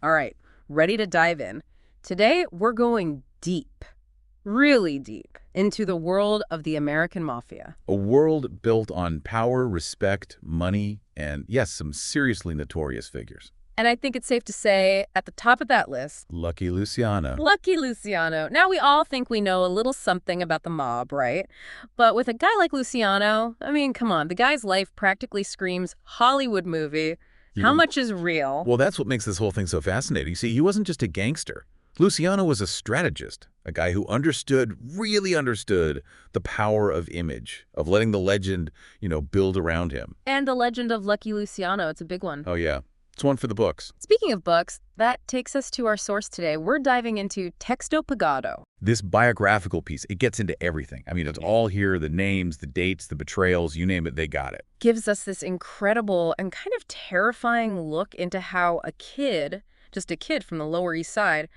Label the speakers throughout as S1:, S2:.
S1: All right, ready to dive in. Today, we're going deep, really deep, into the world of the American Mafia.
S2: A world built on power, respect, money, and yes, some seriously notorious figures.
S1: And I think it's safe to say, at the top of that list,
S2: Lucky Luciano.
S1: Lucky Luciano. Now, we all think we know a little something about the mob, right? But with a guy like Luciano, I mean, come on, the guy's life practically screams Hollywood movie. How much is real?
S2: Well, that's what makes this whole thing so fascinating. See, he wasn't just a gangster. Luciano was a strategist, a guy who really understood the power of image, of letting the legend, build around him.
S1: And the legend of Lucky Luciano, it's a big one.
S2: Oh, yeah. It's one for the books.
S1: Speaking of books, that takes us to our source today. We're diving into Texto Pagado.
S2: This biographical piece, it gets into everything. I mean, it's all here, the names, the dates, the betrayals, you name it, they got it.
S1: Gives us this incredible and kind of terrifying look into how a kid, just a kid from the Lower East Side,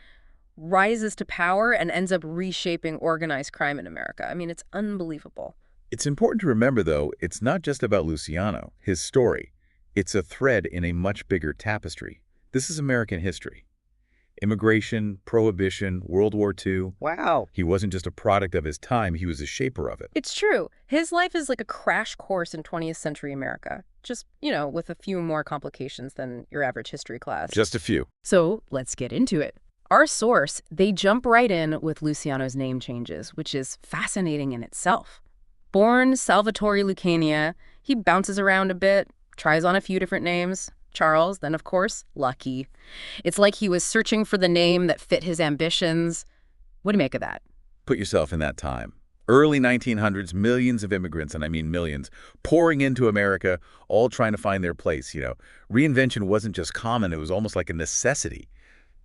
S1: rises to power and ends up reshaping organized crime in America. I mean, it's unbelievable.
S2: It's important to remember, though, it's not just about Luciano, his story. It's a thread in a much bigger tapestry. This is American history. Immigration, Prohibition, World War II.
S1: Wow.
S2: He wasn't just a product of his time, he was a shaper of it.
S1: It's true. His life is like a crash course in 20th century America. Just, with a few more complications than your average history class.
S2: Just a few.
S1: So let's get into it. Our source, they jump right in with Luciano's name changes, which is fascinating in itself. Born Salvatore Lucania, he bounces around a bit, tries on a few different names. Charles, then of course, Lucky. It's like he was searching for the name that fit his ambitions. What do you make of that?
S2: Put yourself in that time. Early 1900s, millions of immigrants, and I mean millions, pouring into America, all trying to find their place. Reinvention wasn't just common, it was almost like a necessity.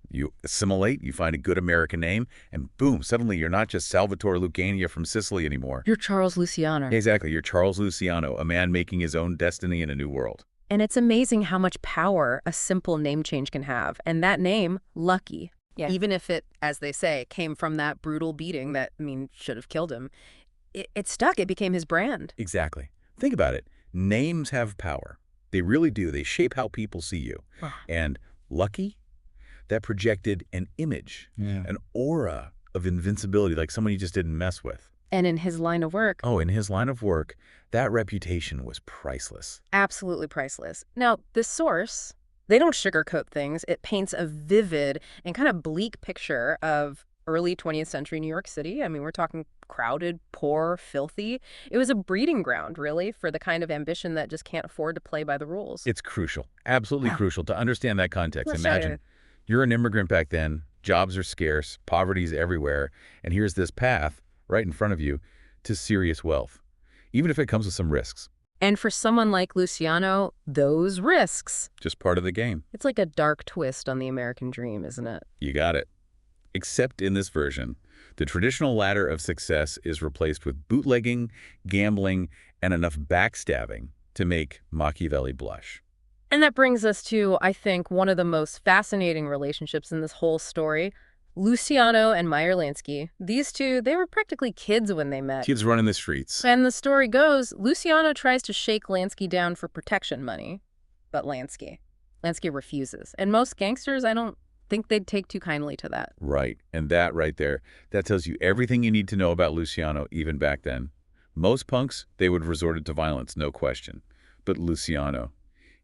S2: You assimilate, you find a good American name, and boom, suddenly you're not just Salvatore Lucania from Sicily anymore.
S1: You're Charles Luciano.
S2: Exactly, you're Charles Luciano, a man making his own destiny in a new world.
S1: And it's amazing how much power a simple name change can have. And that name, Lucky, even if it, as they say, came from that brutal beating that, should have killed him, it stuck. It became his brand.
S2: Exactly. Think about it. Names have power. They really do. They shape how people see you. And Lucky? That projected an image, an aura of invincibility, like someone you just didn't mess with.
S1: And in his line of work.
S2: Oh, in his line of work, that reputation was priceless.
S1: Absolutely priceless. Now, this source, they don't sugarcoat things. It paints a vivid and kind of bleak picture of early 20th century New York City. We're talking crowded, poor, filthy. It was a breeding ground, really, for the kind of ambition that just can't afford to play by the rules.
S2: It's crucial, absolutely crucial to understand that context. Imagine. You're an immigrant back then, jobs are scarce, poverty's everywhere, and here's this path right in front of you to serious wealth, even if it comes with some risks.
S1: And for someone like Luciano, those risks.
S2: Just part of the game.
S1: It's like a dark twist on the American dream, isn't it?
S2: You got it. Except in this version, the traditional ladder of success is replaced with bootlegging, gambling, and enough backstabbing to make Machiavelli blush.
S1: And that brings us to, I think, one of the most fascinating relationships in this whole story. Luciano and Meyer Lansky. These two, they were practically kids when they met.
S2: Kids running the streets.
S1: And the story goes, Luciano tries to shake Lansky down for protection money. But Lansky refuses. And most gangsters, I don't think they'd take too kindly to that.
S2: Right. And that right there, that tells you everything you need to know about Luciano even back then. Most punks, they would have resorted to violence, no question. But Luciano,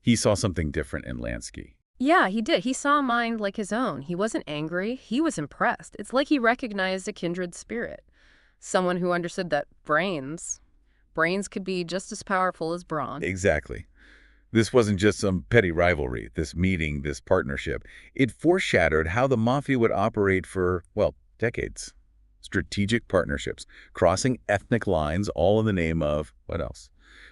S2: he saw something different in Lansky.
S1: Yeah, he did. He saw a mind like his own. He wasn't angry. He was impressed. It's like he recognized a kindred spirit. Someone who understood that brains could be just as powerful as brawn.
S2: Exactly. This wasn't just some petty rivalry, this meeting, this partnership. It foreshadowed how the mafia would operate for, decades. Strategic partnerships, crossing ethnic lines, all in the name of, what else?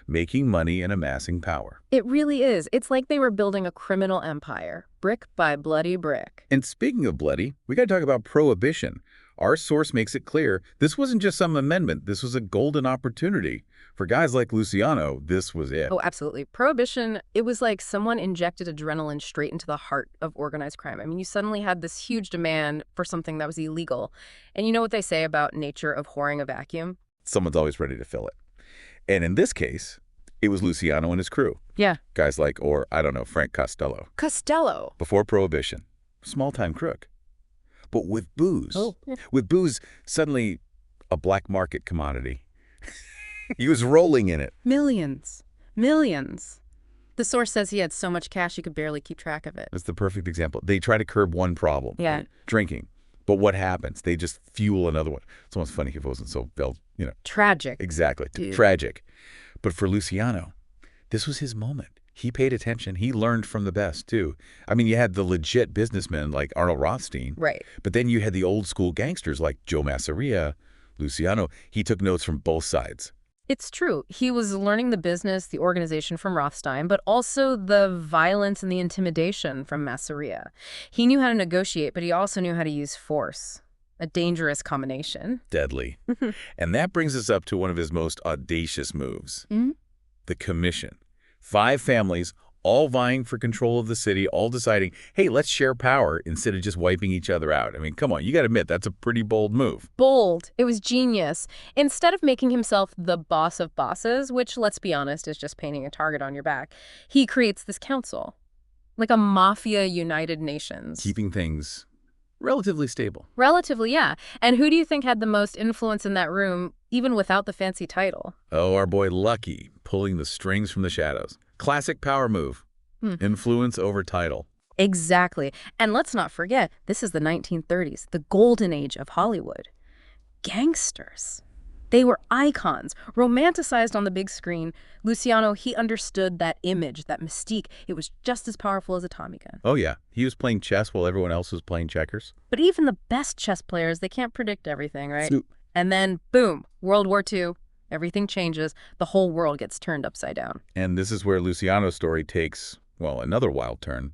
S2: Making money and amassing power.
S1: It really is. It's like they were building a criminal empire, brick by bloody brick.
S2: And speaking of bloody, we got to talk about Prohibition. Our source makes it clear this wasn't just some amendment. This was a golden opportunity. For guys like Luciano, this was it.
S1: Oh, absolutely. Prohibition, it was like someone injected adrenaline straight into the heart of organized crime. You suddenly had this huge demand for something that was illegal. And you know what they say about nature abhorring a vacuum?
S2: Someone's always ready to fill it. And in this case, it was Luciano and his crew.
S1: Yeah.
S2: Guys like, Frank Costello.
S1: Costello.
S2: Before Prohibition. small-time crook. But with booze,
S1: Oh.
S2: suddenly a black market commodity. He was rolling in it.
S1: Millions. Millions. The source says he had so much cash he could barely keep track of it.
S2: That's the perfect example. They try to curb one problem,
S1: Yeah.
S2: drinking. But what happens? They just fuel another one. It's almost funny if it wasn't so,
S1: Tragic.
S2: exactly,
S1: Dude.
S2: tragic. But for Luciano, this was his moment. He paid attention. He learned from the best, too. I mean, you had the legit businessmen like Arnold Rothstein.
S1: Right.
S2: But then you had the old school gangsters like Joe Masseria, Luciano. He took notes from both sides.
S1: It's true. He was learning the business, the organization from Rothstein, but also the violence and the intimidation from Masseria. He knew how to negotiate, but he also knew how to use force. A dangerous combination.
S2: Deadly. And that brings us up to one of his most audacious moves.
S1: Mhm.
S2: The commission. 5 families, all vying for control of the city, all deciding, hey, let's share power instead of just wiping each other out. I mean, come on, you got to admit, that's a pretty bold move.
S1: Bold. It was genius. Instead of making himself the boss of bosses, which, let's be honest, is just painting a target on your back, he creates this council. Like a mafia United Nations.
S2: Keeping things relatively stable.
S1: Relatively, yeah. And who do you think had the most influence in that room, even without the fancy title?
S2: Oh, our boy Lucky, pulling the strings from the shadows. Classic power move. Influence over title.
S1: Exactly. And let's not forget, this is the 1930s, the golden age of Hollywood. Gangsters. They were icons, romanticized on the big screen. Luciano, he understood that image, that mystique. It was just as powerful as a Tommy gun.
S2: Oh, yeah. He was playing chess while everyone else was playing checkers.
S1: But even the best chess players, they can't predict everything, right?
S2: Snoop.
S1: And then, boom, World War II. Everything changes. The whole world gets turned upside down.
S2: And this is where Luciano's story takes, well, another wild turn.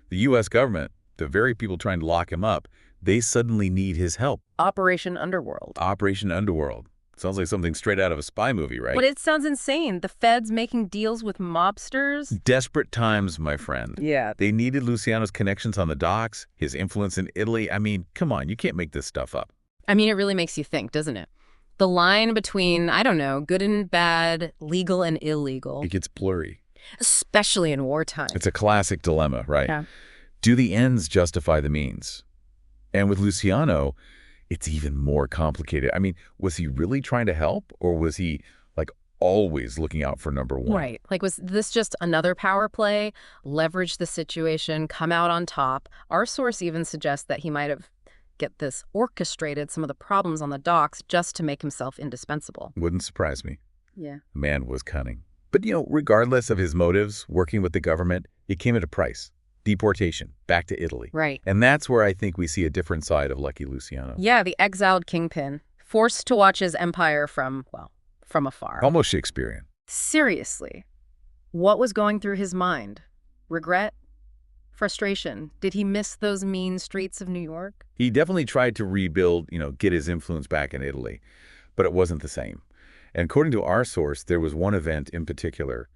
S2: The U.S. government, the very people trying to lock him up, they suddenly need his help.
S1: Operation Underworld.
S2: Operation Underworld. Sounds like something straight out of a spy movie, right?
S1: But it sounds insane. The feds making deals with mobsters.
S2: Desperate times, my friend.
S1: Yeah.
S2: They needed Luciano's connections on the docks, his influence in Italy. I mean, come on, you can't make this stuff up.
S1: I mean, it really makes you think, doesn't it? The line between, I don't know, good and bad, legal and illegal.
S2: It gets blurry.
S1: Especially in wartime.
S2: It's a classic dilemma, right?
S1: Yeah.
S2: Do the ends justify the means? And with Luciano, it's even more complicated. I mean, was he really trying to help, or was he, like, always looking out for number one?
S1: Right. Like, was this just another power play? Leverage the situation, come out on top? Our source even suggests that he might have orchestrated some of the problems on the docks just to make himself indispensable.
S2: Wouldn't surprise me.
S1: Yeah.
S2: The man was cunning. But, regardless of his motives, working with the government, it came at a price. Deportation, back to Italy.
S1: Right.
S2: And that's where I think we see a different side of Lucky Luciano.
S1: Yeah, the exiled kingpin, forced to watch his empire from afar.
S2: Almost Shakespearean.
S1: Seriously, what was going through his mind? Regret? Frustration? Did he miss those mean streets of New York?
S2: He definitely tried to rebuild, get his influence back in Italy, but it wasn't the same. And according to our source, there was one event in particular,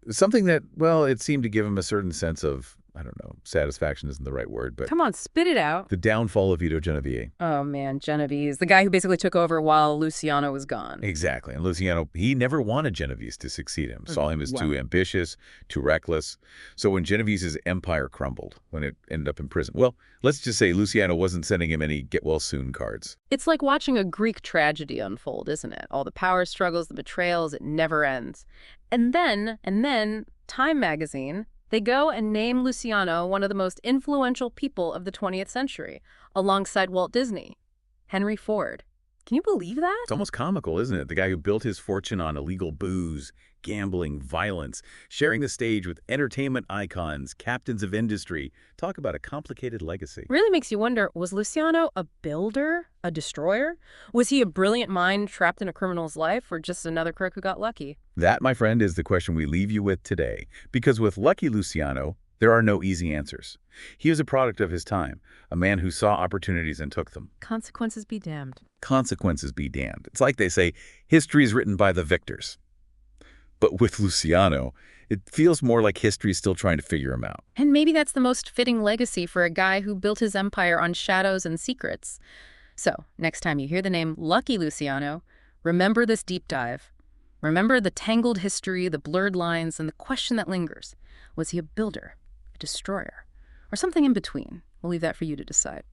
S2: something that, well, it seemed to give him a certain sense of, I don't know, satisfaction isn't the right word, but
S1: Come on, spit it out.
S2: the downfall of Vito Genovese.
S1: Oh, man, Genovese, the guy who basically took over while Luciano was gone.
S2: Exactly. And Luciano, he never wanted Genovese to succeed him, saw him as too ambitious, too reckless. So when Genovese's empire crumbled, when it ended up in prison, well, let's just say Luciano wasn't sending him any get-well-soon cards.
S1: It's like watching a Greek tragedy unfold, isn't it? All the power struggles, the betrayals, it never ends. And then, Time magazine, they go and name Luciano one of the most influential people of the 20th century, alongside Walt Disney, Henry Ford. Can you believe that?
S2: It's almost comical, isn't it? The guy who built his fortune on illegal booze, gambling, violence, sharing the stage with entertainment icons, captains of industry. Talk about a complicated legacy.
S1: Really makes you wonder, was Luciano a builder, a destroyer? Was he a brilliant mind trapped in a criminal's life, or just another crook who got lucky?
S2: That, my friend, is the question we leave you with today. Because with Lucky Luciano, there are no easy answers. He was a product of his time, a man who saw opportunities and took them.
S1: Consequences be damned.
S2: Consequences be damned. It's like they say, history is written by the victors. But with Luciano, it feels more like history's still trying to figure him out.
S1: And maybe that's the most fitting legacy for a guy who built his empire on shadows and secrets. So, next time you hear the name Lucky Luciano, remember this deep dive. Remember the tangled history, the blurred lines, and the question that lingers. Was he a builder, a destroyer, or something in between? We'll leave that for you to decide.